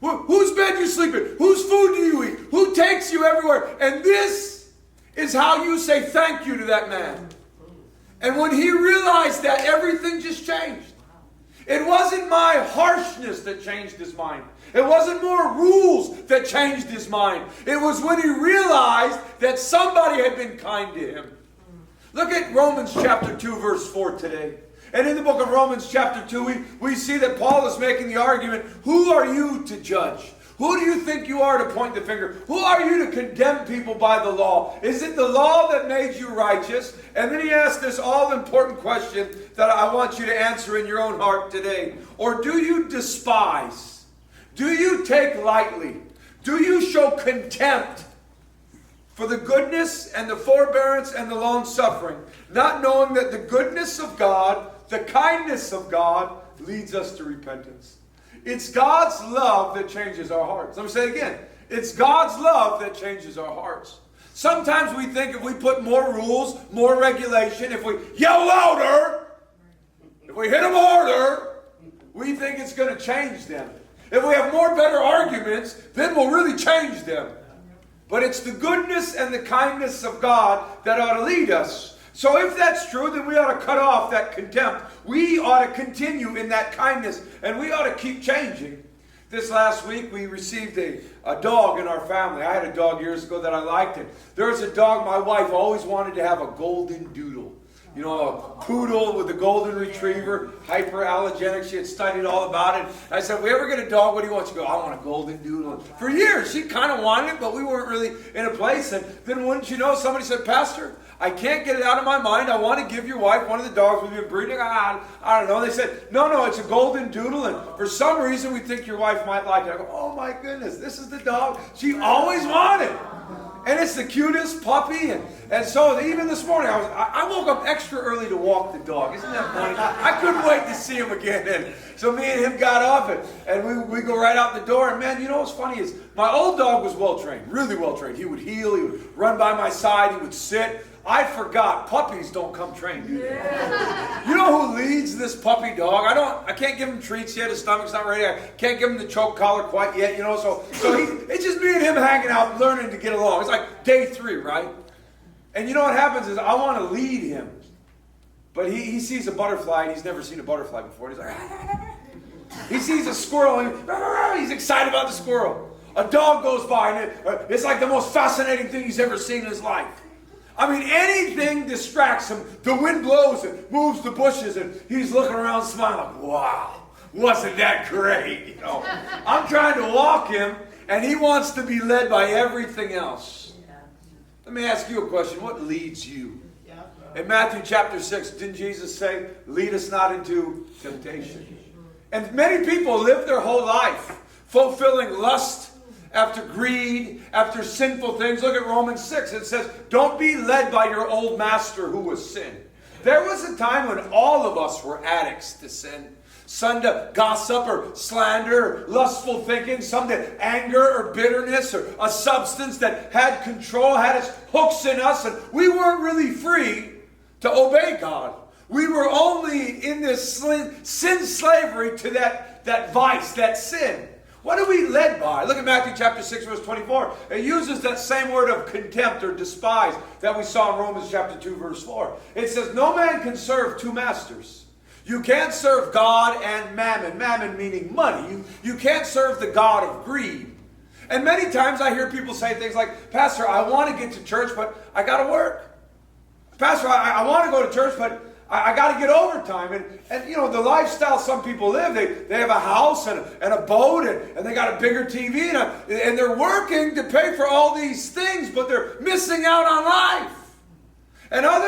Whose bed you sleep in? Whose food do you eat? Who takes you everywhere? And this is how you say thank you to that man. And when he realized that, everything just changed. It wasn't my harshness that changed his mind. It wasn't more rules that changed his mind. It was when he realized that somebody had been kind to him. Look at Romans chapter 2, verse 4 today. And in the book of Romans chapter 2, we see that Paul is making the argument, who are you to judge? Who do you think you are to point the finger? Who are you to condemn people by the law? Is it the law that made you righteous? And then he asks this all-important question that I want you to answer in your own heart today. Or do you despise? Do you take lightly? Do you show contempt for the goodness and the forbearance and the long-suffering, not knowing that the goodness of God, the kindness of God, leads us to repentance? It's God's love that changes our hearts. Let me say it again. It's God's love that changes our hearts. Sometimes we think if we put more rules, more regulation, if we yell louder, if we hit them harder, we think it's going to change them. If we have more better arguments, then we'll really change them. But it's the goodness and the kindness of God that ought to lead us. So if that's true, then we ought to cut off that contempt. We ought to continue in that kindness, and we ought to keep changing. This last week, we received a dog in our family. I had a dog years ago that I liked it. There was a dog my wife always wanted to have, a golden doodle. You know, a poodle with a golden retriever, hyperallergenic. She had studied all about it. I said, we ever get a dog? What do you want? She goes, I want a golden doodle. For years, she kind of wanted it, but we weren't really in a place. And then wouldn't you know, somebody said, Pastor, I can't get it out of my mind. I want to give your wife one of the dogs we've been breeding. I don't know. They said, no, it's a golden doodle. And for some reason, we think your wife might like it. I go, oh my goodness, this is the dog she always wanted. And it's the cutest puppy. And so even this morning, I woke up extra early to walk the dog. Isn't that funny? I couldn't wait to see him again. And so me and him got up, and we go right out the door. And man, you know what's funny is my old dog was well-trained, really well-trained. He would heel, he would run by my side, he would sit. I forgot, puppies don't come trained, do they? Yeah. You know who leads this puppy dog? I can't give him treats yet. His stomach's not ready. I can't give him the choke collar quite yet, you know. So it's just me and him hanging out, learning to get along. It's like day 3, right? And you know what happens is I want to lead him. But he sees a butterfly, and he's never seen a butterfly before. He's like, he sees a squirrel, and he's excited about the squirrel. A dog goes by, and it's like the most fascinating thing he's ever seen in his life. I mean, anything distracts him. The wind blows and moves the bushes, and he's looking around smiling like, wow, wasn't that great? You know, I'm trying to walk him, and he wants to be led by everything else. Let me ask you a question. What leads you? In Matthew chapter 6, didn't Jesus say, lead us not into temptation? And many people live their whole life fulfilling lust, after greed, after sinful things. Look at Romans 6. It says, don't be led by your old master who was sin. There was a time when all of us were addicts to sin. Some to gossip or slander or lustful thinking. Some to anger or bitterness or a substance that had control, had its hooks in us. And we weren't really free to obey God. We were only in this sin slavery to that vice, that sin. What are we led by? Look at Matthew chapter 6, verse 24. It uses that same word of contempt or despise that we saw in Romans chapter 2, verse 4. It says, no man can serve 2 masters. You can't serve God and mammon. Mammon meaning money. You can't serve the God of greed. And many times I hear people say things like, Pastor, I want to get to church, but I got to work. Pastor, I want to go to church, but I got to get overtime. And you know, the lifestyle some people live, they have a house and a boat, and they got a bigger TV, and they're working to pay for all these things, but they're missing out on life. And other